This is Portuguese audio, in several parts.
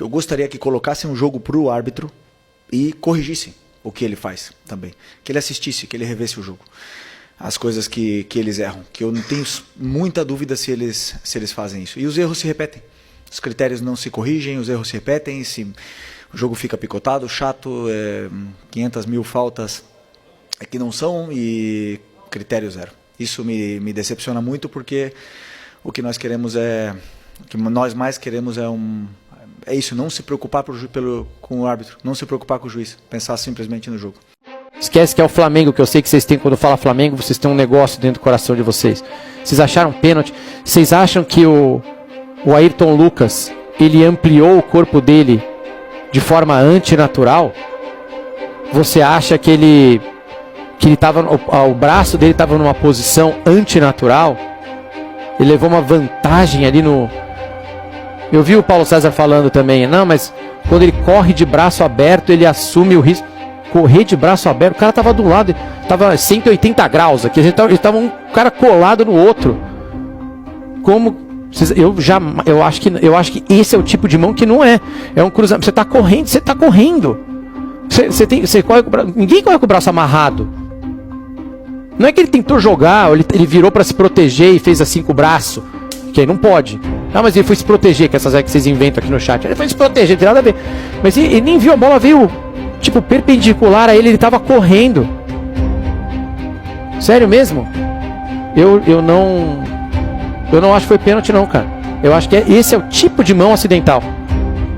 eu gostaria que colocassem um jogo pro árbitro e corrigissem o que ele faz também. Que ele assistisse, que ele revesse o jogo. As coisas que eles erram. Que eu não tenho muita dúvida se eles fazem isso. E os erros se repetem. Os critérios não se corrigem, os erros se repetem. O jogo fica picotado, chato, 500 mil faltas que não são e critério zero. Isso me decepciona muito porque o que nós queremos o que nós mais queremos é isso, não se preocupar com o árbitro, não se preocupar com o juiz, pensar simplesmente no jogo. Esquece que é o Flamengo, que eu sei que vocês têm, quando fala Flamengo, vocês têm um negócio dentro do coração de vocês. Vocês acharam pênalti? Vocês acham que o Ayrton Lucas, ele ampliou o corpo dele de forma antinatural? Você acha que ele tava, o braço dele estava numa posição antinatural? Ele levou uma vantagem ali no... Eu vi o Paulo César falando também, não, mas quando ele corre de braço aberto, ele assume o risco. Correr de braço aberto, o cara tava do lado, tava 180 graus aqui, ele tava um cara colado no outro. Como... Eu acho que esse é o tipo de mão que não é um cruzamento. Você tá correndo. Ninguém corre com o braço amarrado. Não é que ele tentou jogar, ou ele virou para se proteger e fez assim com o braço. Que aí não pode. Ah, mas ele foi se proteger, que essas é que vocês inventam aqui no chat. Ele foi se proteger, não tem nada a ver. Mas ele nem viu, a bola veio tipo perpendicular a ele tava correndo. Sério mesmo? Eu não acho que foi pênalti não, cara. Eu acho que esse é o tipo de mão acidental.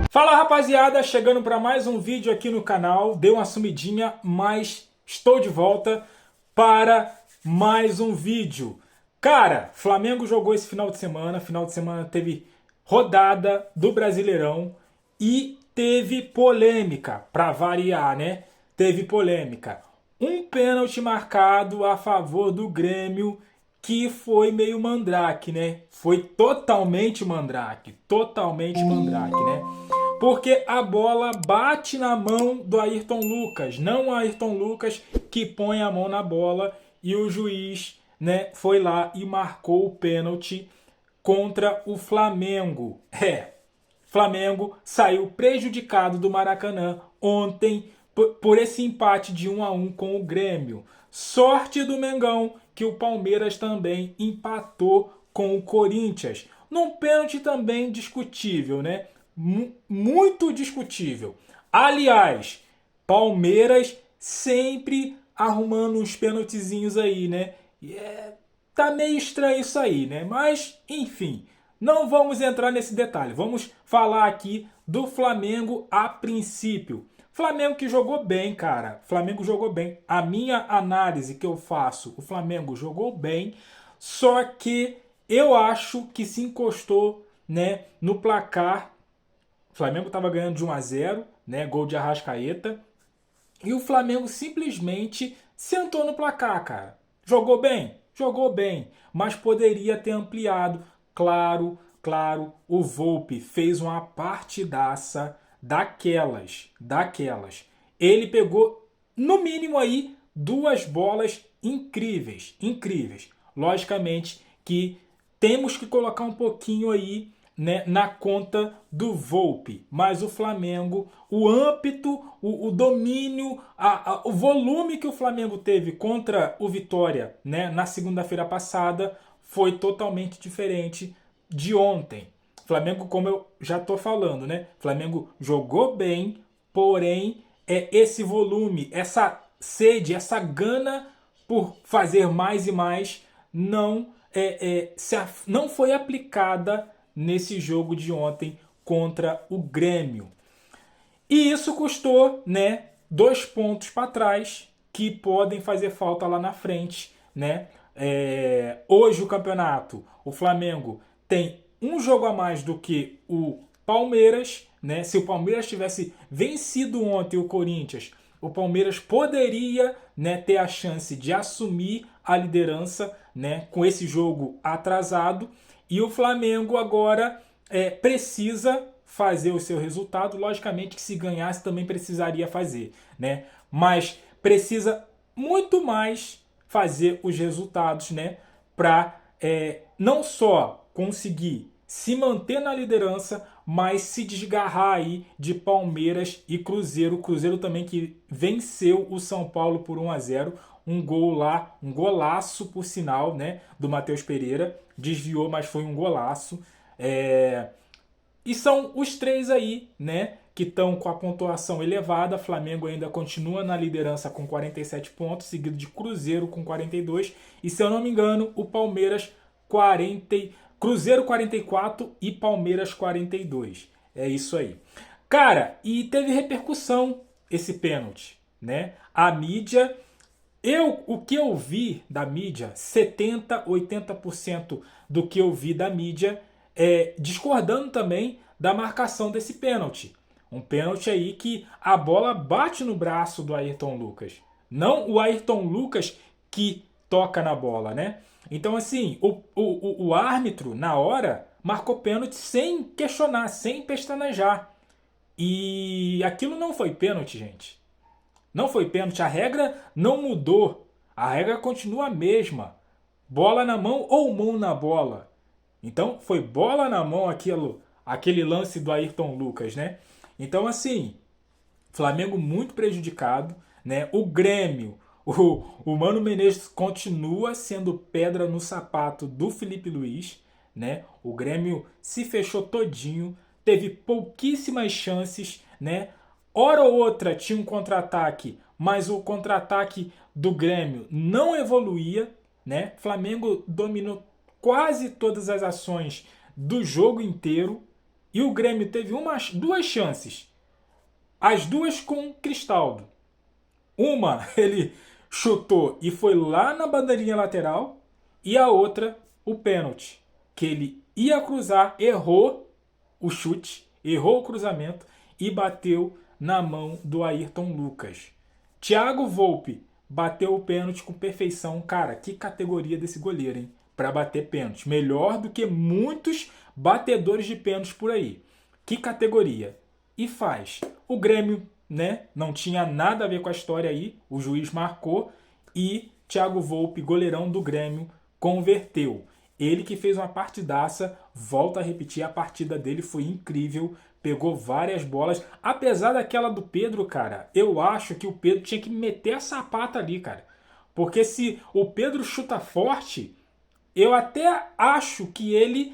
Fala, rapaziada, chegando para mais um vídeo aqui no canal. Deu uma sumidinha, mas estou de volta para mais um vídeo. Cara, Flamengo jogou esse final de semana. Final de semana teve rodada do Brasileirão e teve polêmica, para variar, né? Teve polêmica. Um pênalti marcado a favor do Grêmio, que foi meio mandrake, né? Foi totalmente mandrake, né? Porque a bola bate na mão do Ayrton Lucas, não o Ayrton Lucas que põe a mão na bola, e o juiz, né, foi lá e marcou o pênalti contra o Flamengo. Flamengo saiu prejudicado do Maracanã ontem por esse empate de 1-1 com o Grêmio. Sorte do Mengão que o Palmeiras também empatou com o Corinthians. Num pênalti também discutível, né? Muito discutível. Aliás, Palmeiras sempre arrumando uns pênaltizinhos aí, né? Tá meio estranho isso aí, né? Mas, enfim, não vamos entrar nesse detalhe. Vamos falar aqui do Flamengo a princípio. Flamengo que jogou bem, cara. Flamengo jogou bem. A minha análise que eu faço, o Flamengo jogou bem, só que eu acho que se encostou, né, no placar. O Flamengo estava ganhando de 1-0, né, gol de Arrascaeta, e o Flamengo simplesmente sentou no placar, cara. Jogou bem, mas poderia ter ampliado. Claro, o Volpi fez uma partidaça daquelas. Ele pegou, no mínimo aí, 2 bolas incríveis. Logicamente que temos que colocar um pouquinho aí, né, na conta do Volpi, mas o Flamengo, o ímpeto, o domínio, o volume que o Flamengo teve contra o Vitória, né, na segunda-feira passada foi totalmente diferente de ontem. Flamengo, como eu já estou falando, né, Flamengo jogou bem, porém esse volume, essa sede, essa gana por fazer mais e mais não foi aplicada nesse jogo de ontem contra o Grêmio. E isso custou, né, 2 pontos para trás que podem fazer falta lá na frente, né? Hoje o campeonato, o Flamengo tem um jogo a mais do que o Palmeiras, né? Se o Palmeiras tivesse vencido ontem o Corinthians, o Palmeiras poderia, né, ter a chance de assumir a liderança, né, com esse jogo atrasado. E o Flamengo agora precisa fazer o seu resultado. Logicamente que se ganhasse também precisaria fazer, né? Mas precisa muito mais fazer os resultados, né, para não só conseguir se manter na liderança, mas se desgarrar aí de Palmeiras e Cruzeiro. O Cruzeiro também que venceu o São Paulo por 1-0. Um gol lá, um golaço por sinal, né, do Matheus Pereira. Desviou, mas foi um golaço. E são os três aí, né, que estão com a pontuação elevada. Flamengo ainda continua na liderança com 47 pontos, seguido de Cruzeiro com 42. E se eu não me engano, o Palmeiras Cruzeiro 44 e Palmeiras 42. É isso aí. Cara, e teve repercussão esse pênalti, né? A mídia, o que eu vi da mídia, 70, 80% do que eu vi da mídia discordando também da marcação desse pênalti. Um pênalti aí que a bola bate no braço do Ayrton Lucas. Não o Ayrton Lucas que toca na bola, né? Então, assim, o árbitro, na hora, marcou pênalti sem questionar, sem pestanejar. E aquilo não foi pênalti, gente. Não foi pênalti. A regra não mudou. A regra continua a mesma. Bola na mão ou mão na bola. Então, foi bola na mão aquele lance do Ayrton Lucas, né? Então, assim, Flamengo muito prejudicado, né? O Grêmio, o Mano Menezes continua sendo pedra no sapato do Felipe Luiz, né? O Grêmio se fechou todinho, teve pouquíssimas chances, né? Hora ou outra tinha um contra-ataque, mas o contra-ataque do Grêmio não evoluía, né? Flamengo dominou quase todas as ações do jogo inteiro e o Grêmio teve duas chances. As duas com Cristaldo. Uma ele chutou e foi lá na bandeirinha lateral e a outra o pênalti, que ele ia cruzar, errou o chute, errou o cruzamento e bateu na mão do Ayrton Lucas. Thiago Volpi bateu o pênalti com perfeição. Cara, que categoria desse goleiro, hein? Para bater pênalti. Melhor do que muitos batedores de pênalti por aí. Que categoria. E faz. O Grêmio, né, não tinha nada a ver com a história aí. O juiz marcou e Thiago Volpi, goleirão do Grêmio, converteu. Ele que fez uma partidaça, volta a repetir, a partida dele foi incrível, pegou várias bolas. Apesar daquela do Pedro, cara, eu acho que o Pedro tinha que meter a sapata ali, cara. Porque se o Pedro chuta forte, eu até acho que ele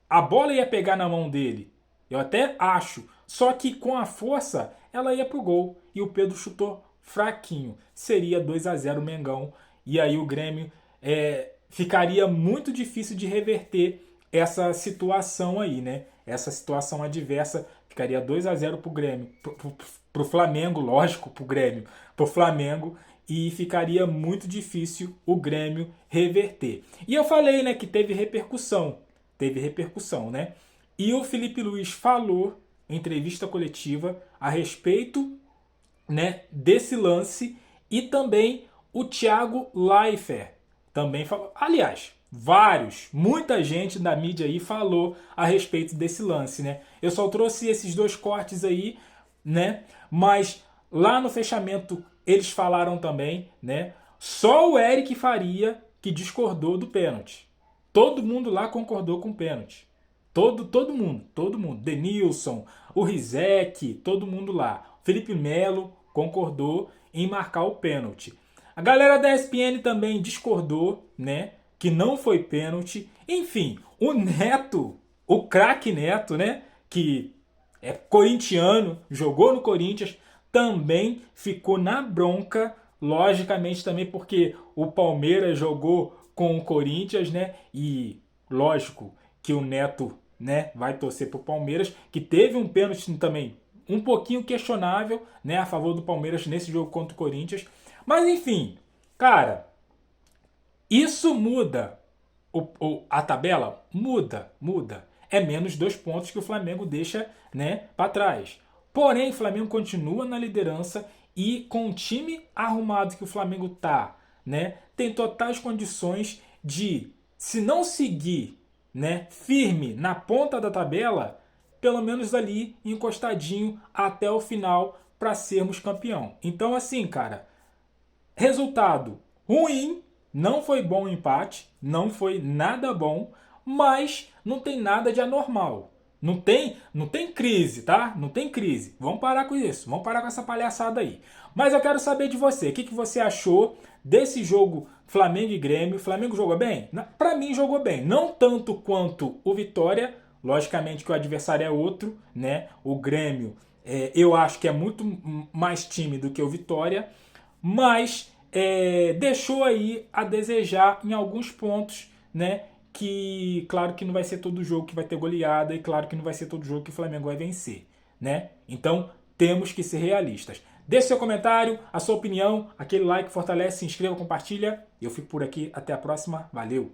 a bola ia pegar na mão dele. Eu até acho. Só que com a força, ela ia pro gol. E o Pedro chutou fraquinho. Seria 2-0 Mengão. E aí o Grêmio ficaria muito difícil de reverter essa situação aí, né? Essa situação adversa ficaria 2-0 pro Grêmio. Pro Flamengo, lógico, pro Grêmio. Pro Flamengo. E ficaria muito difícil o Grêmio reverter. E eu falei, né, que teve repercussão. Teve repercussão, né? E o Felipe Luiz falou em entrevista coletiva a respeito, né, desse lance. E também o Thiago Leifert também falou. Aliás, muita gente da mídia aí falou a respeito desse lance, né? Eu só trouxe esses dois cortes aí, né? Mas lá no fechamento eles falaram também, né? Só o Eric Faria que discordou do pênalti. Todo mundo lá concordou com o pênalti. Todo mundo. Denilson, o Rizek, todo mundo lá. Felipe Melo concordou em marcar o pênalti. A galera da ESPN também discordou, né? Que não foi pênalti. Enfim, o Neto, o craque Neto, né? Que é corintiano, jogou no Corinthians, também ficou na bronca, logicamente também porque o Palmeiras jogou com o Corinthians, né? E lógico que o Neto, né, vai torcer pro Palmeiras, que teve um pênalti também um pouquinho questionável, né, a favor do Palmeiras nesse jogo contra o Corinthians. Mas enfim, cara, isso muda a tabela? Muda. É menos 2 pontos que o Flamengo deixa, né, para trás. Porém, o Flamengo continua na liderança e com o time arrumado que o Flamengo tá, né, tem totais condições de, se não seguir, né, firme na ponta da tabela, pelo menos ali encostadinho até o final para sermos campeão. Então assim, cara, resultado ruim, não foi bom o empate, não foi nada bom, mas não tem nada de anormal. Não tem crise, tá? Não tem crise. Vamos parar com isso. Vamos parar com essa palhaçada aí. Mas eu quero saber de você. O que você achou desse jogo Flamengo e Grêmio? O Flamengo jogou bem? Pra mim jogou bem. Não tanto quanto o Vitória. Logicamente que o adversário é outro, né? O Grêmio, eu acho que é muito mais time do que o Vitória. Mas deixou aí a desejar em alguns pontos, né? Que claro que não vai ser todo jogo que vai ter goleada e claro que não vai ser todo jogo que o Flamengo vai vencer, né? Então temos que ser realistas. Deixe seu comentário, a sua opinião, aquele like fortalece, se inscreva, compartilha. Eu fico por aqui, até a próxima, valeu!